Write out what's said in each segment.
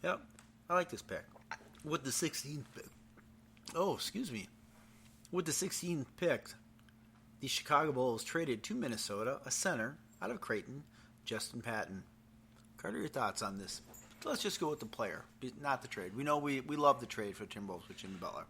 Yep. I like this pick. With the 16th pick. Oh, excuse me. With the 16th pick, the Chicago Bulls traded to Minnesota a center out of Creighton, Justin Patton. Carter, your thoughts on this? Let's just go with the player, not the trade. We know we love the trade for Timberwolves with Jimmy Butler.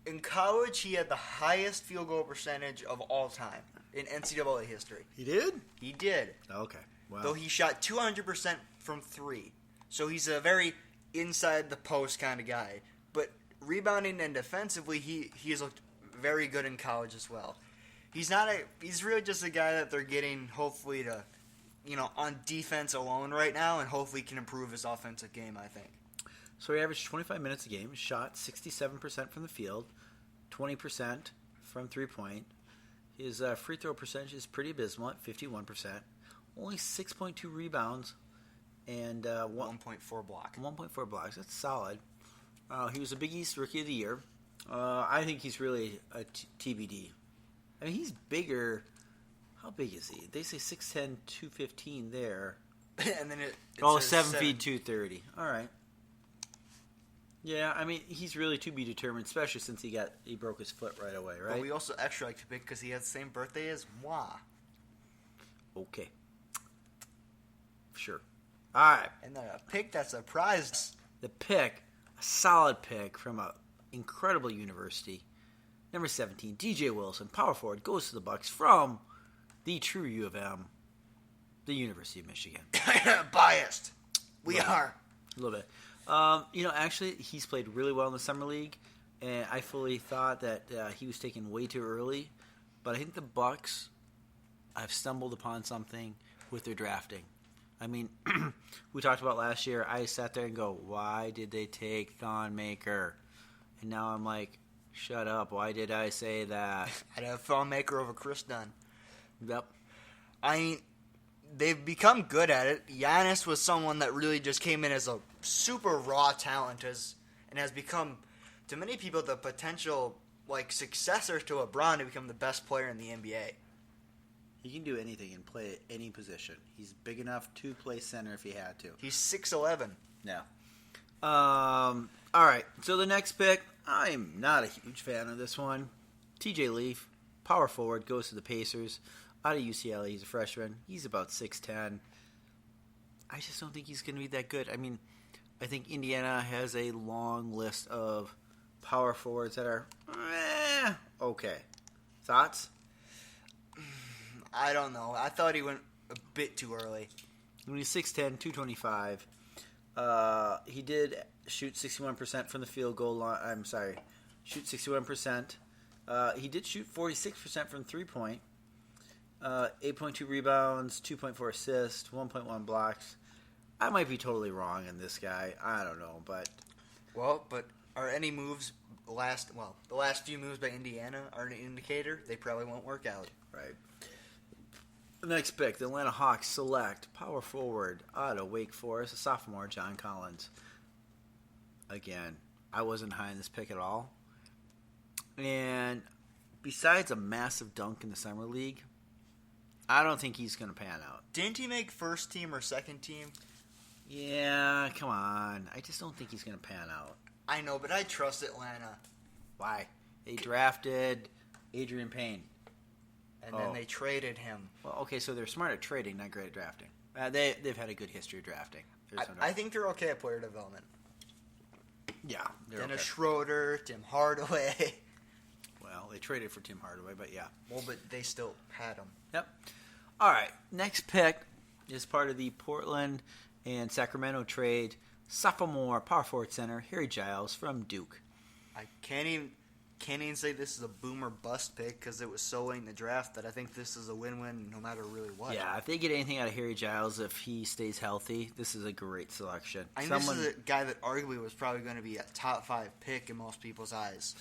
In college, he had the highest field goal percentage of all time in NCAA history. He did? He did. Okay. Wow. Though he shot 200% from three. So he's a very inside the post kind of guy. But rebounding and defensively, he's looked very good in college as well. He's really just a guy that they're getting hopefully to, on defense alone right now, and hopefully can improve his offensive game, I think. So he averaged 25 minutes a game, shot 67% from the field, 20% from three-point. His free throw percentage is pretty abysmal at 51%. Only 6.2 rebounds and 1.4 block. 1.4 blocks. That's solid. He was a Big East Rookie of the Year. I think he's really a TBD. I mean, he's bigger. How big is he? They say 6'10", 215 there. And then it 7 feet, 230. All right. Yeah, I mean, he's really to be determined, especially since he broke his foot right away, right? But we also extra like to pick because he has the same birthday as moi. Okay. Sure. All right. And then a pick that surprised. The pick, a solid pick from an incredible university. Number 17, DJ Wilson, power forward, goes to the Bucks from the true U of M, the University of Michigan. Biased. We are. A little bit. Actually, he's played really well in the summer league, and I fully thought that he was taken way too early. But I think the Bucks have stumbled upon something with their drafting. I mean, we talked about last year. I sat there and go, why did they take Thon Maker? And now I'm like, shut up. Why did I say that? I'd have Thon Maker over Chris Dunn. Yep. I mean, they've become good at it. Giannis was someone that really just came in as a super raw talent and has become, to many people, the potential successor to LeBron to become the best player in the NBA. He can do anything and play any position. He's big enough to play center if he had to. He's 6'11". Yeah. All right. So the next pick, I'm not a huge fan of this one. TJ Leaf, power forward, goes to the Pacers. Out of UCLA, he's a freshman. He's about 6'10". I just don't think he's going to be that good. I mean, I think Indiana has a long list of power forwards that are okay. Thoughts? I don't know. I thought he went a bit too early. When he's 6'10", 225, he did shoot 61% from the field goal line. I'm sorry, shoot 61%. He did shoot 46% from three-point. 8.2 rebounds, 2.4 assists, 1.1 blocks. I might be totally wrong in this guy. I don't know, but... Well, but are any moves the last few moves by Indiana are an indicator they probably won't work out. Right. The next pick, the Atlanta Hawks select power forward out of Wake Forest, a sophomore, John Collins. Again, I wasn't high in this pick at all. And besides a massive dunk in the summer league, I don't think he's going to pan out. Didn't he make first team or second team? Yeah, come on. I just don't think he's going to pan out. I know, but I trust Atlanta. Why? They drafted Adrian Payne. And then they traded him. Well, okay, so they're smart at trading, not great at drafting. They've had a good history of drafting. I think they're okay at player development. Yeah, they're Dennis okay. Schroeder, Tim Hardaway. Well, they traded for Tim Hardaway, but yeah. Well, but they still had him. Yep. All right, next pick is part of the Portland and Sacramento trade. Sophomore power forward center Harry Giles from Duke. I can't even say this is a boom or bust pick because it was so late in the draft that I think this is a win-win no matter really what. Yeah, if they get anything out of Harry Giles, if he stays healthy, this is a great selection. This is a guy that arguably was probably going to be a top 5 pick in most people's eyes.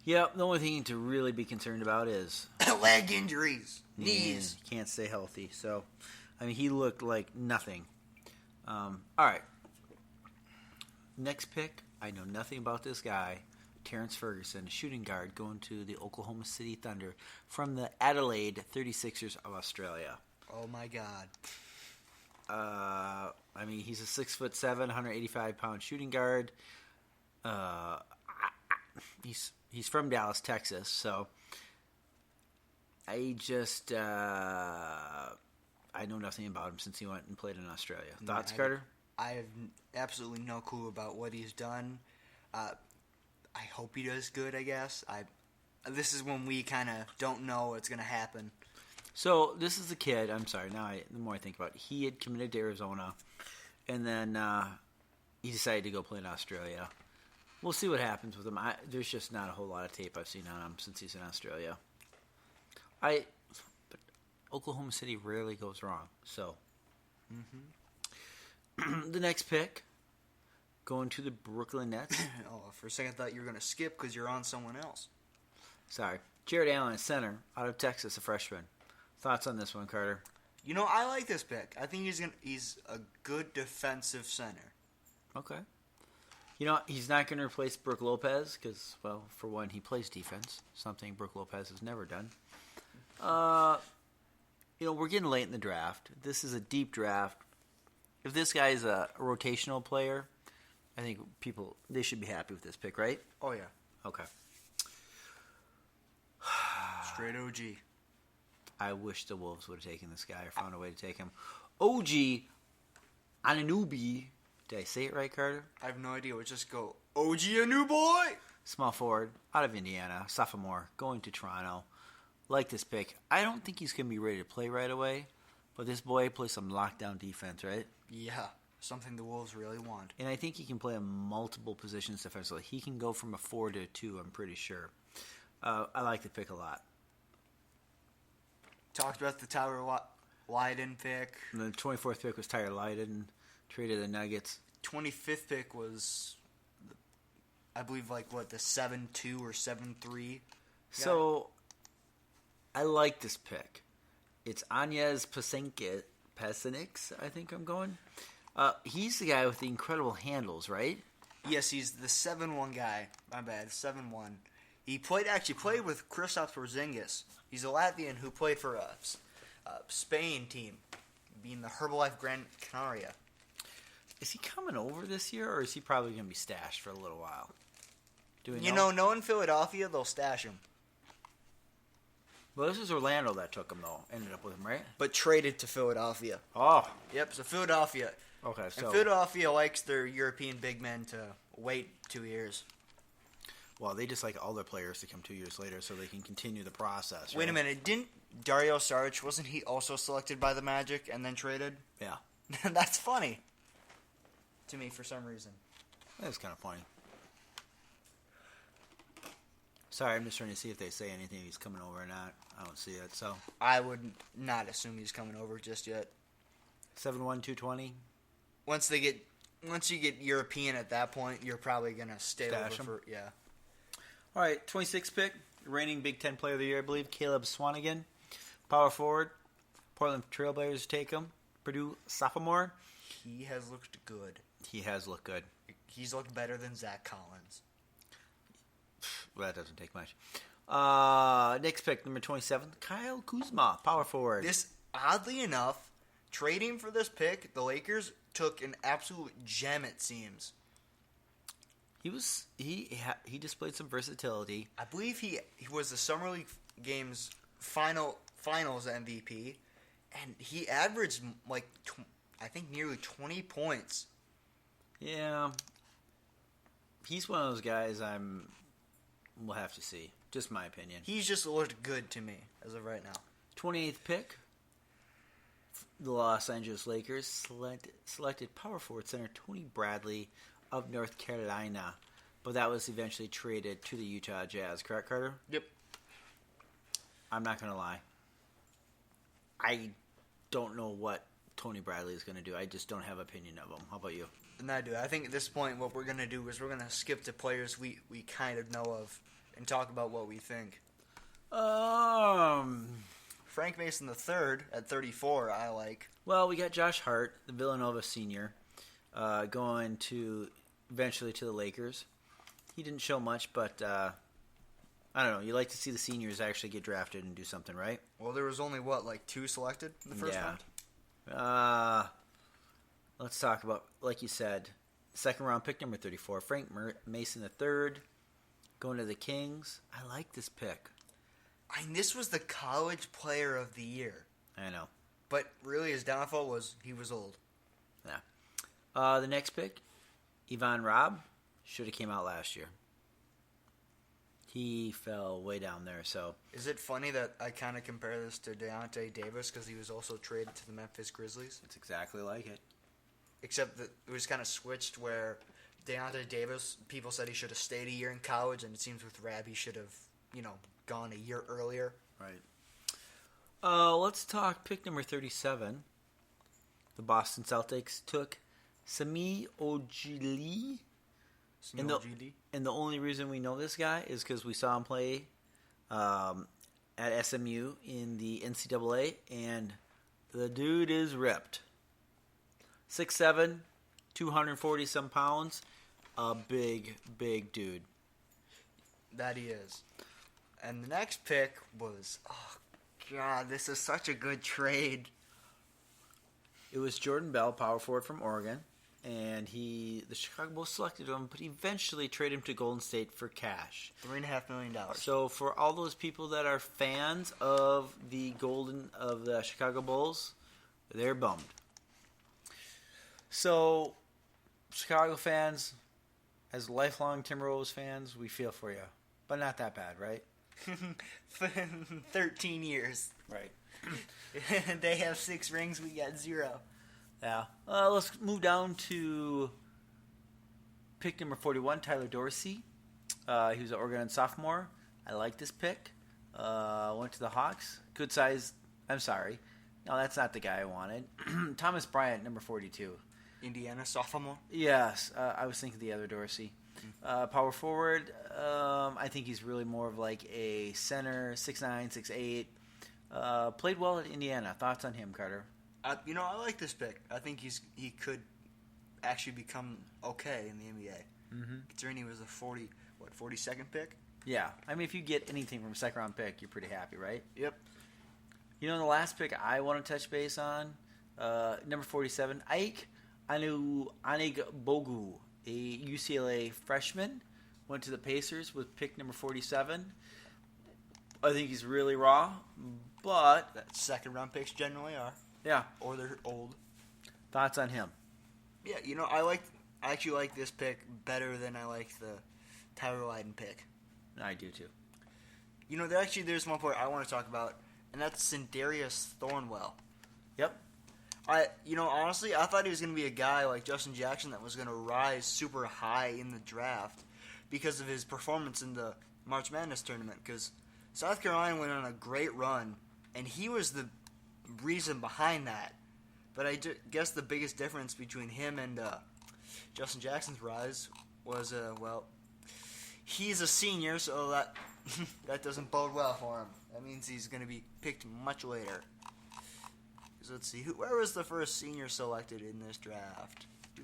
Yeah, the only thing to really be concerned about is leg injuries, knees. He can't stay healthy. So, I mean, he looked like nothing. All right. Next pick, I know nothing about this guy. Terrence Ferguson, shooting guard, going to the Oklahoma City Thunder from the Adelaide 36ers of Australia. Oh, my God. I mean, he's a 6'7", 185-pound shooting guard. He's from Dallas, Texas, so I just I know nothing about him since he went and played in Australia. Thoughts, Carter? I have absolutely no clue about what he's done. I hope he does good, I guess. This is when we kind of don't know what's going to happen. So this is the kid. I'm sorry. The more I think about it, he had committed to Arizona, and then he decided to go play in Australia. We'll see what happens with him. There's just not a whole lot of tape I've seen on him since he's in Australia. But Oklahoma City rarely goes wrong. So the next pick, going to the Brooklyn Nets. For a second I thought you were going to skip because you're on someone else. Sorry. Jared Allen, a center, out of Texas, a freshman. Thoughts on this one, Carter? I like this pick. I think he's a good defensive center. Okay. He's not going to replace Brook Lopez because, well, for one, he plays defense, something Brook Lopez has never done. We're getting late in the draft. This is a deep draft. If this guy is a rotational player, I think they should be happy with this pick, right? Oh, yeah. Okay. Straight OG. I wish the Wolves would have taken this guy or found a way to take him. OG Anunoby. Did I say it right, Carter? I have no idea. We'll just go, OG Anunoby! Small forward, out of Indiana, sophomore, going to Toronto. Like this pick. I don't think he's going to be ready to play right away, but this boy plays some lockdown defense, right? Yeah, something the Wolves really want. And I think he can play in multiple positions defensively. He can go from a 4 to a 2, I'm pretty sure. I like the pick a lot. Talked about the Tyler Lydon pick. And the 24th pick was Tyler Lydon, traded the Nuggets. 25th pick was, I believe, the 7-2 or 7-3. So, I like this pick. It's Anez Paseniks, I think I'm going. He's the guy with the incredible handles, right? Yes, he's the 7-1 guy. My bad, 7-1. He played with Kristaps Porzingis. He's a Latvian who played for a Spain team, being the Herbalife Gran Canaria. Is he coming over this year, or is he probably going to be stashed for a little while? Do we know? Knowing Philadelphia, they'll stash him. Well, this is Orlando that took him, though. Ended up with him, right? But traded to Philadelphia. Oh. Yep, so Philadelphia. Okay, so... And Philadelphia likes their European big men to wait 2 years. Well, they just like all their players to come 2 years later so they can continue the process, right? Wait a minute. Didn't Dario Saric, wasn't he also selected by the Magic and then traded? Yeah. That's funny. To me, for some reason. That's kind of funny. Sorry, I'm just trying to see if they say anything he's coming over or not. I don't see it, so... I would not assume he's coming over just yet. 7'1", 220? Once you get European at that point, you're probably going to stay Stash over him. for... Yeah. All right, 26th pick, reigning Big Ten Player of the Year, I believe, Caleb Swanigan, power forward. Portland Trailblazers take him. Purdue sophomore. He has looked good. He has looked good. He's looked better than Zach Collins. Well, that doesn't take much. Next pick, number 27, Kyle Kuzma, power forward. This, oddly enough, trading for this pick, the Lakers took an absolute gem, it seems. He displayed some versatility. I believe he was the Summer League Games finals MVP, and he averaged I think nearly 20 points. Yeah, he's one of those guys we'll have to see. Just my opinion. He's just looked good to me as of right now. 28th pick, the Los Angeles Lakers selected power forward center Tony Bradley of North Carolina, but that was eventually traded to the Utah Jazz. Correct, Carter? Yep. I'm not going to lie. I don't know what Tony Bradley is going to do. I just don't have an opinion of him. How about you? And I do. I think at this point what we're going to do is we're going to skip to players we kind of know of and talk about what we think. Frank Mason III at 34, I like. Well, we got Josh Hart, the Villanova senior, going to eventually to the Lakers. He didn't show much, but I don't know. You like to see the seniors actually get drafted and do something, right? Well, there was only, 2 selected in the first round? Let's talk about, like you said, second round pick number 34, Frank Mason III, going to the Kings. I like this pick. I mean, this was the college player of the year. I know. But really, his downfall was he was old. Yeah. The next pick, Ivan Rabb, should have came out last year. He fell way down there. So is it funny that I kind of compare this to Deontay Davis because he was also traded to the Memphis Grizzlies? it's exactly like it. Except that it was kind of switched where Deontay Davis, people said he should have stayed a year in college, and it seems with Rabb he should have, gone a year earlier. Right. Let's talk pick number 37. The Boston Celtics took Semi Ojeleye. And the only reason we know this guy is because we saw him play at SMU in the NCAA, and the dude is ripped. 6'7", 240-some pounds. A big, big dude. That he is. And the next pick was, oh, God, this is such a good trade. It was Jordan Bell, power forward from Oregon. And the Chicago Bulls selected him, but eventually traded him to Golden State for cash. $3.5 million. So for all those people that are fans of the Chicago Bulls, they're bummed. So, Chicago fans, as lifelong Timberwolves fans, we feel for you, but not that bad, right? 13 years. Right. They have 6 rings. We got 0. Yeah. Let's move down to pick number 41, Tyler Dorsey. He was an Oregon sophomore. I like this pick. Went to the Hawks. Good size. I'm sorry. No, that's not the guy I wanted. Thomas Bryant, number 42. Indiana sophomore? Yes. I was thinking the other Dorsey. Power forward. I think he's really more of like a center, 6'9", 6'8". Played well at Indiana. Thoughts on him, Carter? I like this pick. I think he could actually become okay in the NBA. Mm-hmm. Considering he was a 42nd pick? Yeah. I mean, if you get anything from a second-round pick, you're pretty happy, right? Yep. The last pick I want to touch base on, number 47, Ike Anigbogu, a UCLA freshman, went to the Pacers with pick number 47. I think he's really raw, but... Second-round picks generally are. Yeah. Or they're old. Thoughts on him? Yeah, I actually like this pick better than I like the Tyler Lydon pick. I do too. There's one point I want to talk about, and that's Sindarius Thornwell. Yep. Honestly, I thought he was going to be a guy like Justin Jackson that was going to rise super high in the draft because of his performance in the March Madness tournament. Because South Carolina went on a great run, and he was the reason behind that. But I guess the biggest difference between him and Justin Jackson's rise was, he's a senior, so that that doesn't bode well for him. That means he's going to be picked much later. So let's see, where was the first senior selected in this draft? It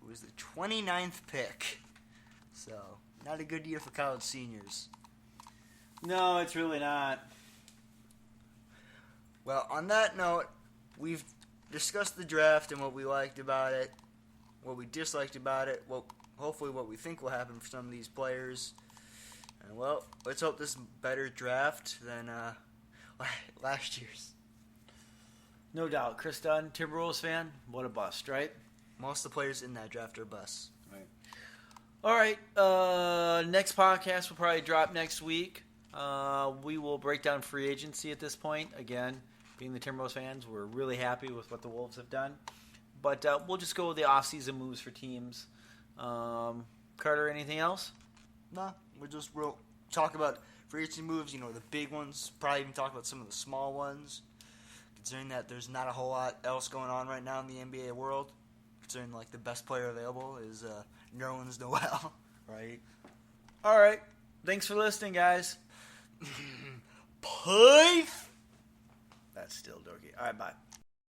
was the 29th pick. So, not a good year for college seniors. No, it's really not. Well, on that note, we've discussed the draft and what we liked about it, what we disliked about it, hopefully what we think will happen for some of these players. And, let's hope this is a better draft than last year's. No doubt. Chris Dunn, Timberwolves fan, what a bust, right? Most of the players in that draft are busts. Right. All right. Next podcast will probably drop next week. We will break down free agency at this point. Again, being the Timberwolves fans, we're really happy with what the Wolves have done. But we'll just go with the off-season moves for teams. Carter, anything else? No, we'll talk about free agency moves, the big ones. Probably even talk about some of the small ones. Considering that there's not a whole lot else going on right now in the NBA world. Considering, the best player available is Nerlens Noel. Right. All right. Thanks for listening, guys. Pife! That's still dorky. All right, bye.